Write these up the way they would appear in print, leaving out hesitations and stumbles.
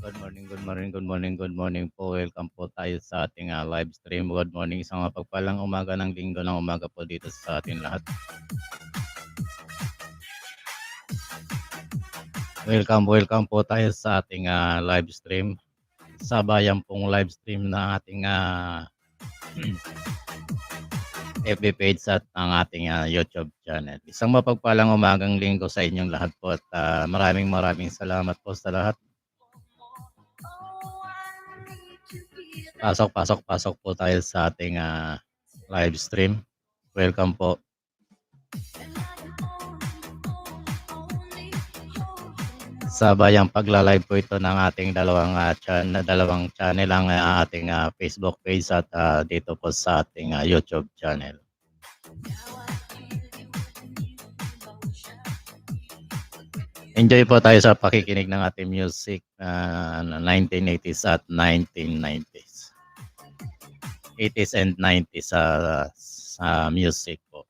Good morning po. Welcome po tayo sa ating live stream. Good morning. Isang mapagpalang umaga ng linggo ng umaga po dito sa ating lahat. Welcome po tayo sa ating live stream. Sabayan pong live stream na ating FB page at ang ating YouTube channel. Isang mapagpalang umagang linggo sa inyong lahat po at maraming salamat po sa lahat. Pasok po tayo sa ating live stream. Welcome po. Sabayang pagla-live po ito ng ating dalawang channel, ang ating Facebook page at dito po sa ating YouTube channel. Enjoy po tayo sa pakikinig ng ating music 1980s at 1990s. 80s and 90s sa music po.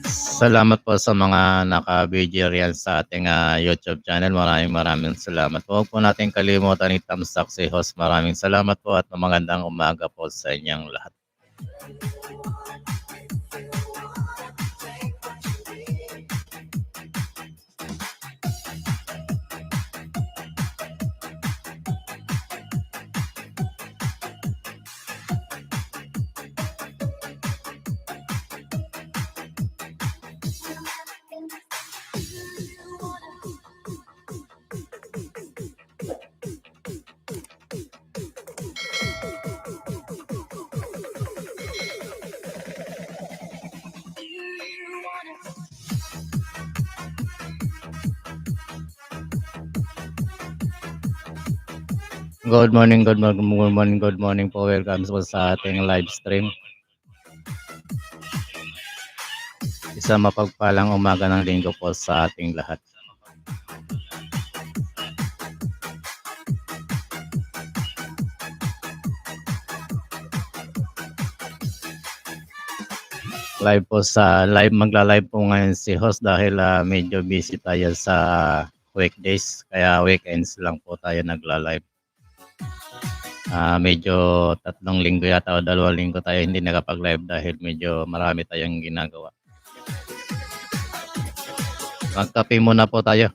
Salamat po sa mga naka-video riyan sa ating YouTube channel. Maraming salamat po. Huwag po natin kalimutan ni Tamsak si host. Maraming salamat po at magandang umaga po sa inyong lahat. Good morning po. Welcome po sa ating live stream. Isa mapagpalang umaga ng linggo po sa ating lahat. Magla-live po ngayon si host dahil medyo busy tayo sa weekdays, kaya weekends lang po tayo nagla-live. Medyo 3 linggo yata o 2 linggo tayo hindi nakapag-live dahil medyo marami tayong ginagawa. Magkape muna po tayo.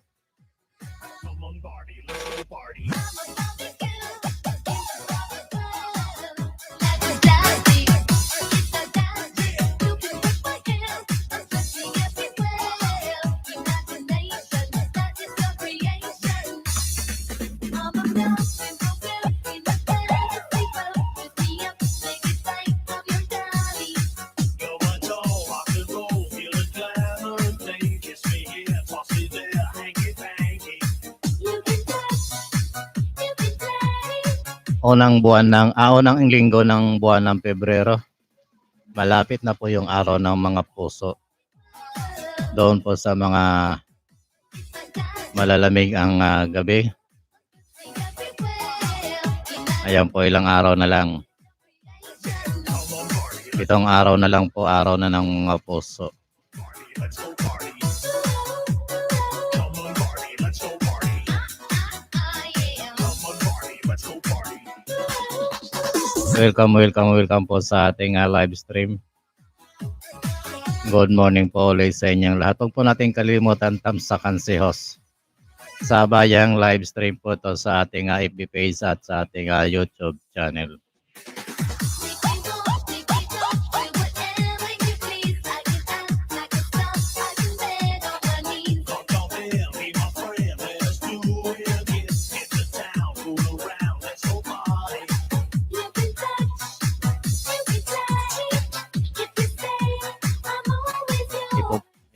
Unang linggo ng buwan ng Pebrero. Malapit na po yung araw ng mga puso. Doon po sa mga malalamig ang gabi. Ayan po, ilang araw na lang. 7 araw na lang po, araw na ng mga puso. Welcome po sa ating live stream. Good morning po ulit sa inyong lahat. Huwag po natin kalimutan tamsakan si host. Sabayang live stream po to sa ating FB page at sa ating YouTube channel.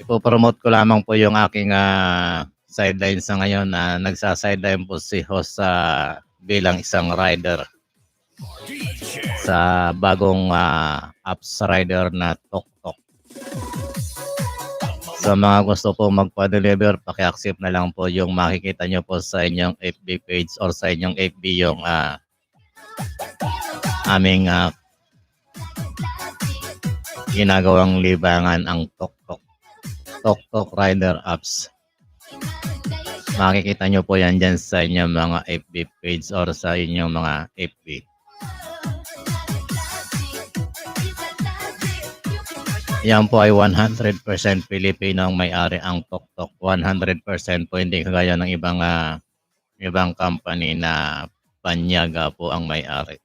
Ipo-promote ko lamang po yung aking sideline sa ngayon. Nagsa-sideline po si host bilang isang rider sa bagong apps rider na TokTok. Sa mga gusto po magpa-deliver, paki-accept na lang po yung makikita nyo po sa inyong FB page or sa inyong FB yung aming ginagawang libangan ang TokTok. TokTok Rider apps. Makikita nyo po yan dyan sa inyong mga FB page or sa inyong mga FB. Yan po ay 100% Pilipino ang may-ari ang TokTok. 100% po, hindi kagaya ng ibang company na panyaga po ang may-ari.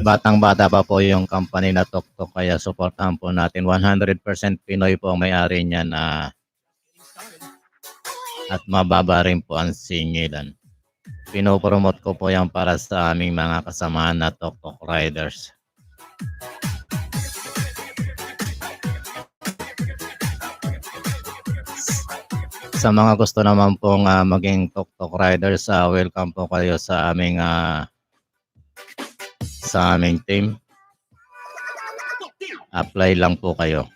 Batang-bata pa po yung company na TokTok, kaya supportahan po natin. 100% Pinoy po ang may-ari niyan at mababa rin po ang singilan. Pinopromote ko po yan para sa aming mga kasamahan na TokTok Riders. Sa mga gusto naman pong maging TokTok Riders, welcome po kayo sa aming team. Apply lang po kayo.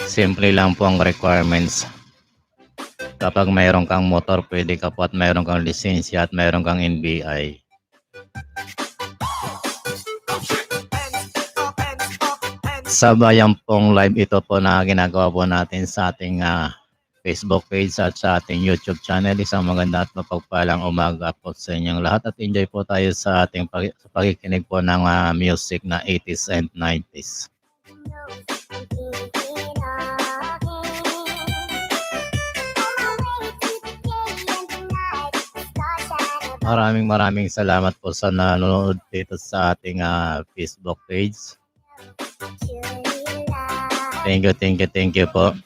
Simple lang po ang requirements. Kapag mayroon kang motor, pwede ka po at mayroon kang lisensya at mayroon kang NBI. Sabayan pong live ito po na ginagawa po natin sa ating Facebook page at sa ating YouTube channel. Isang maganda at mapagpalang umaga po sa inyong lahat at enjoy po tayo sa ating pakikinig po ng music na 80s and 90s. Maraming salamat po sa nanonood dito sa ating Facebook page. Thank you po.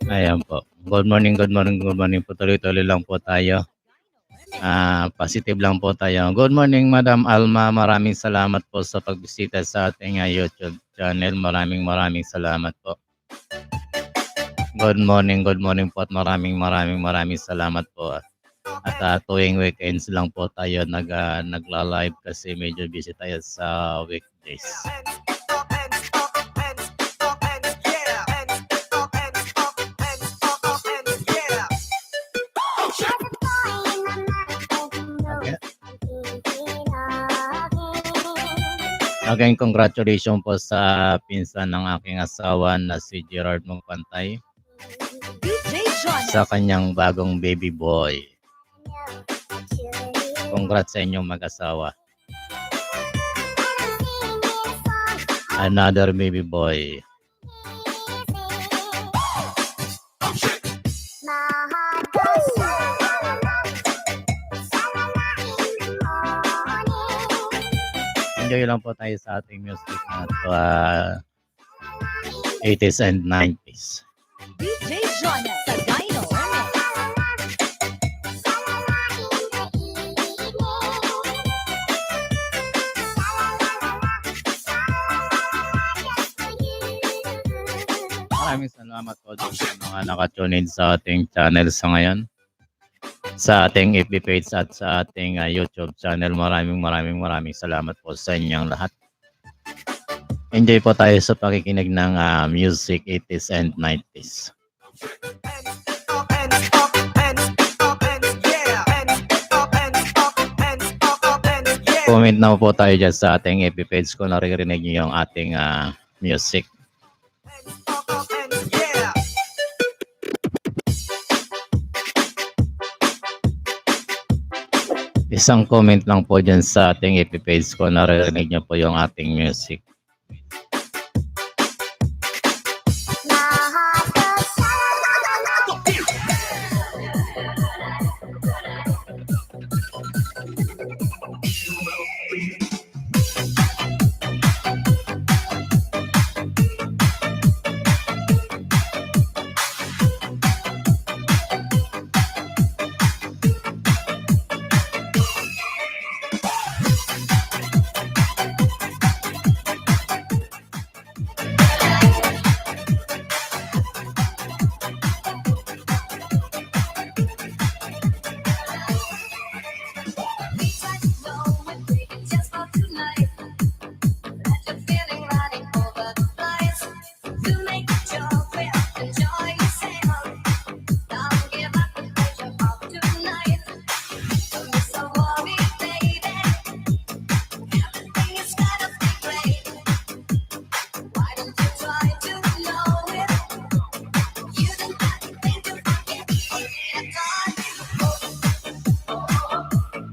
Ayan po. Good morning po. Tuloy-tuloy lang po tayo. Positive lang po tayo. Good morning, Madam Alma. Maraming salamat po sa pagbisita sa ating YouTube channel. Maraming salamat po. Good morning po at maraming salamat po. At tuwing weekends lang po tayo nagla-live kasi medyo busy tayo sa weekdays. Again, congratulations po sa pinsan ng aking asawa na si Gerard Magpantay sa kanyang bagong baby boy. Congrats sa inyong mag-asawa. Another baby boy. Enjoy lang po tayo sa ating music na 80s and 90s. DJ Jonas sa Dino. Maraming salamat po sa mga nakatune in sa ating channel sa ngayon. Sa ating FB page at sa ating YouTube channel. Maraming salamat po sa inyong lahat. Enjoy po tayo sa pakikinig ng music 80s and 90s. Comment na po tayo dyan sa ating FB page kung naririnig niyo yung ating music. Isang comment lang po dyan sa ating FB page ko, naririnig niyo po yung ating music.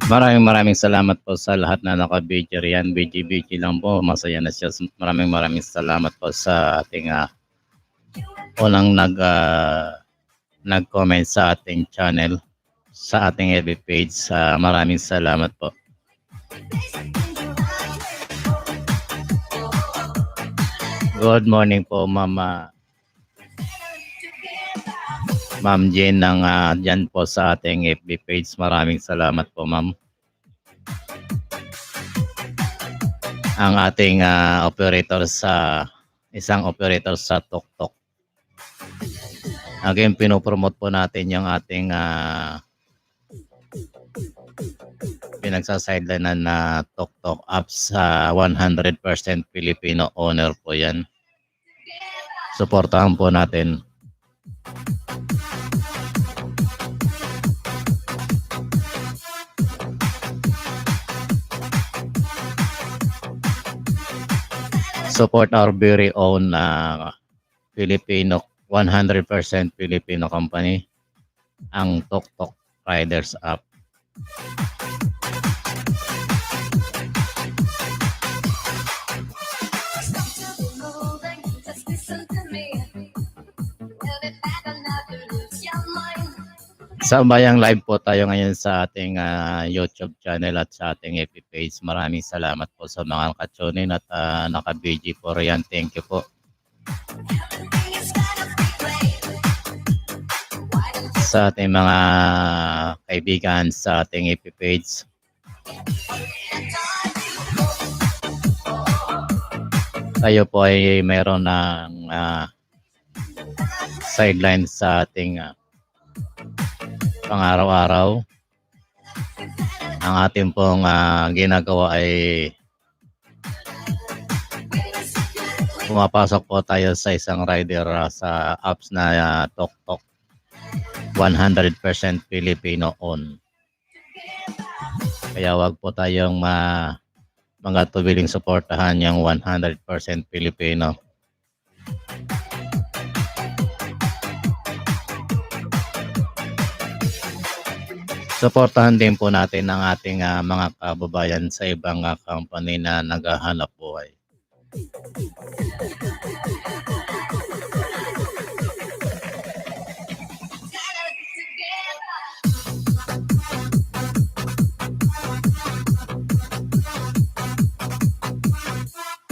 Maraming salamat po sa lahat na naka-video riyan. BG lang po. Masaya na siya. Maraming salamat po sa ating unang nag-comment sa ating channel, sa ating FB page. Maraming salamat po. Good morning po, Ma'am Jane dyan po sa ating FB page. Maraming salamat po, ma'am. Ang ating isang operator sa TokTok. Again, pinopromote po natin yung ating pinagsasideline na TokTok apps sa 100% Filipino owner po yan. Suportahan po natin. Support our very own Filipino, 100% Filipino company, ang TokTok Riders app. Sa bayang live po tayo ngayon sa ating YouTube channel at sa ating FB page. Maraming salamat po sa mga nakatunin at naka-BG po riyan. Thank you po. Sa ating mga kaibigan sa ating FB page. Tayo po ay mayroon ng sideline sa ating pang-araw-araw. Ang ating pong ginagawa ay pumapasok po tayo sa isang rider sa apps na TokTok, 100% Filipino owned. Kaya wag po tayong mga tubiling suportahan yung 100% Filipino. Suportahan din po natin ang ating mga kababayan sa ibang company na naghahanap buhay.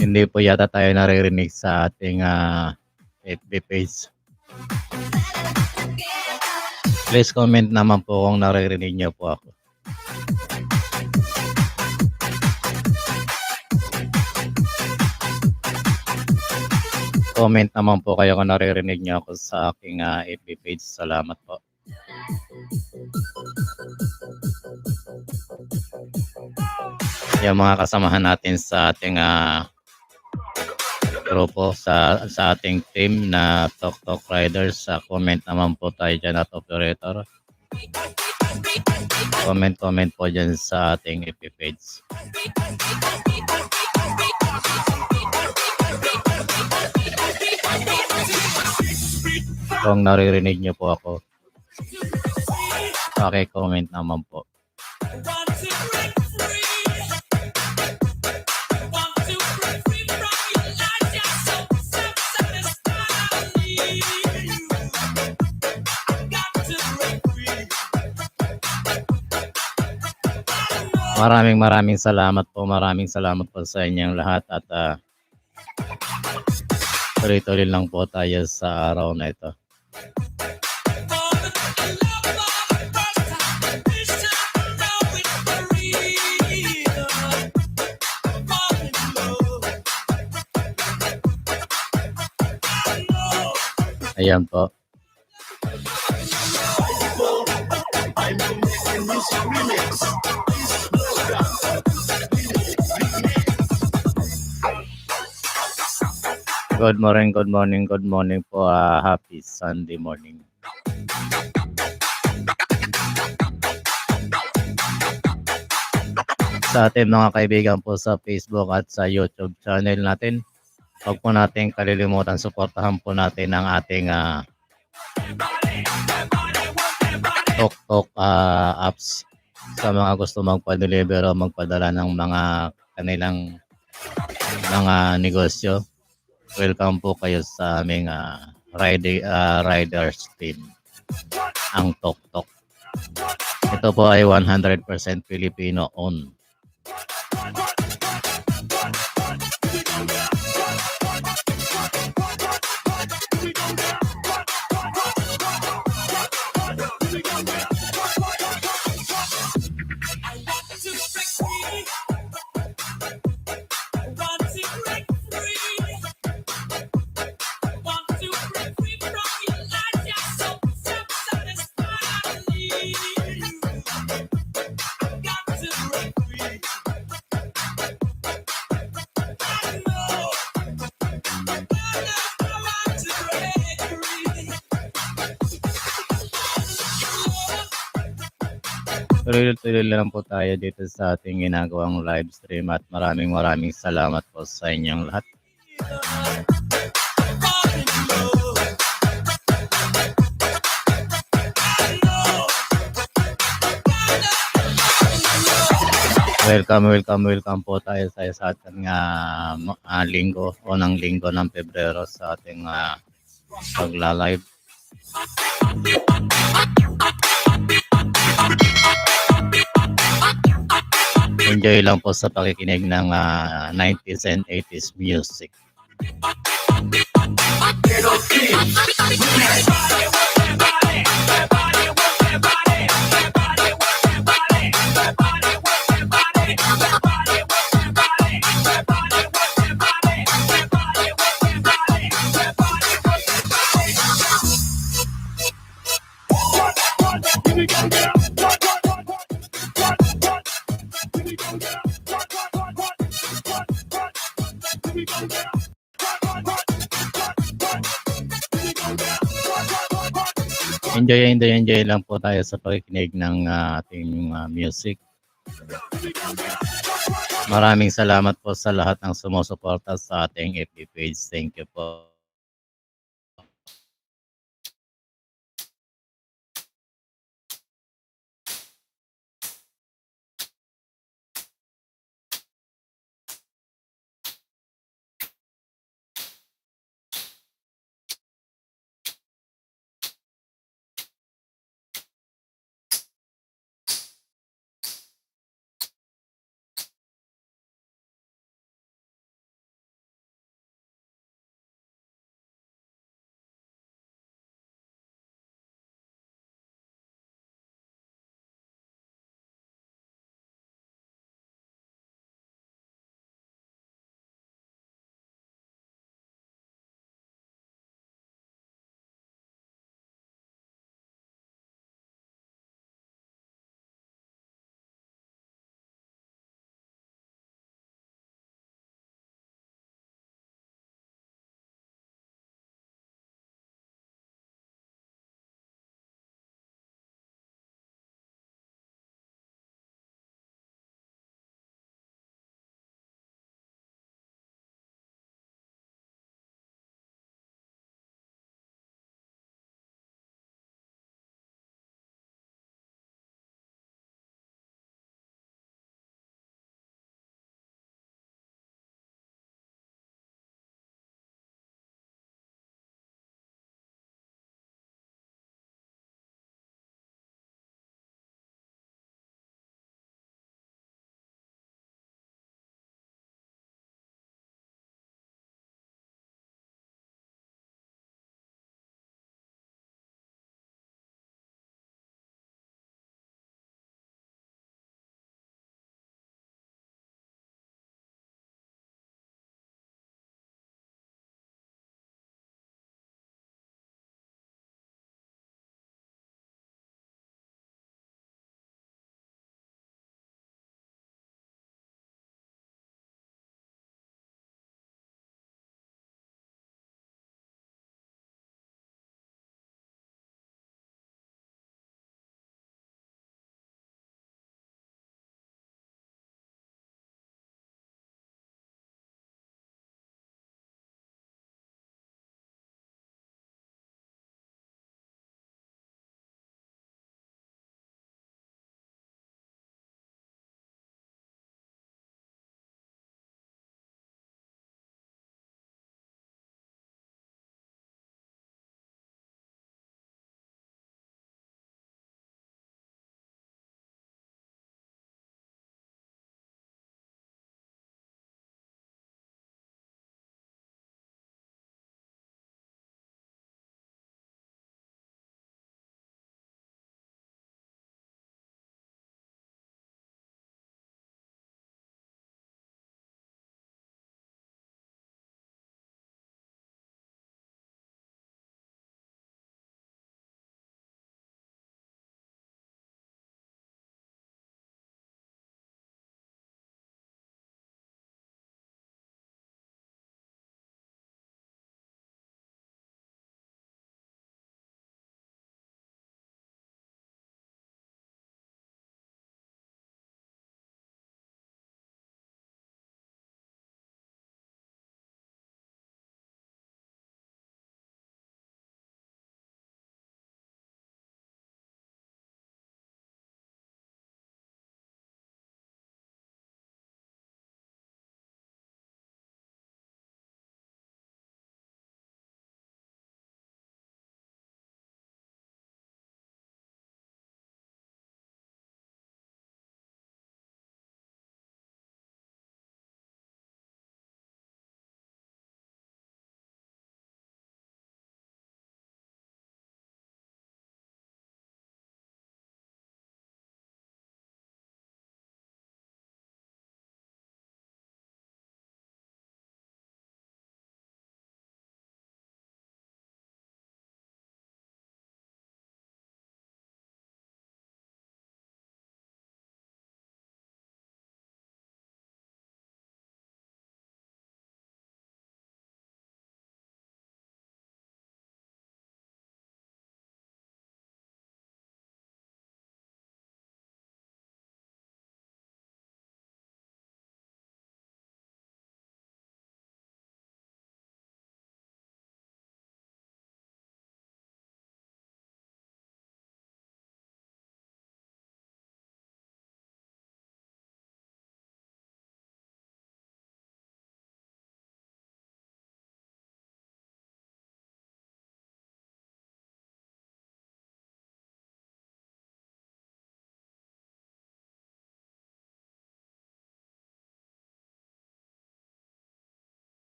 Hindi po yata tayo naririnig sa ating FB page. Please comment naman po kung naririnig niyo po ako. Comment naman po kayo kung naririnig niyo ako sa aking FB page. Salamat po. Yung mga kasamahan natin sa ating grupo, sa ating team na TokTok Riders, comment naman po tayo dyan at operator. Comment po dyan sa ating FB page. Kung naririnig niyo po ako, paki-comment naman po. Maraming salamat po. Maraming salamat po sa inyong lahat at tuloy-tuloy lang po tayo sa araw na ito. Ayan po. Good morning po. Happy Sunday morning. Sa ating mga kaibigan po sa Facebook at sa YouTube channel natin, huwag po natin kalilimutan, suportahan po natin ang ating TokTok apps sa mga gusto magpa-deliver o magpadala ng mga kanilang mga negosyo. Welcome po kayo sa aming riders team, ang Tok Tok. Ito po ay 100% Filipino owned. Tuloy-tuloy lang po tayo dito sa ating ginagawang live stream at maraming salamat po sa inyong lahat. Welcome po tayo sa ating linggo o ng linggo ng Pebrero sa ating pagla-live. Enjoy lang po sa pakikinig ng 90s and 80s music. Enjoy lang po tayo sa pakikinig ng ating music. Maraming salamat po sa lahat ng sumusuporta sa ating FB page. Thank you po.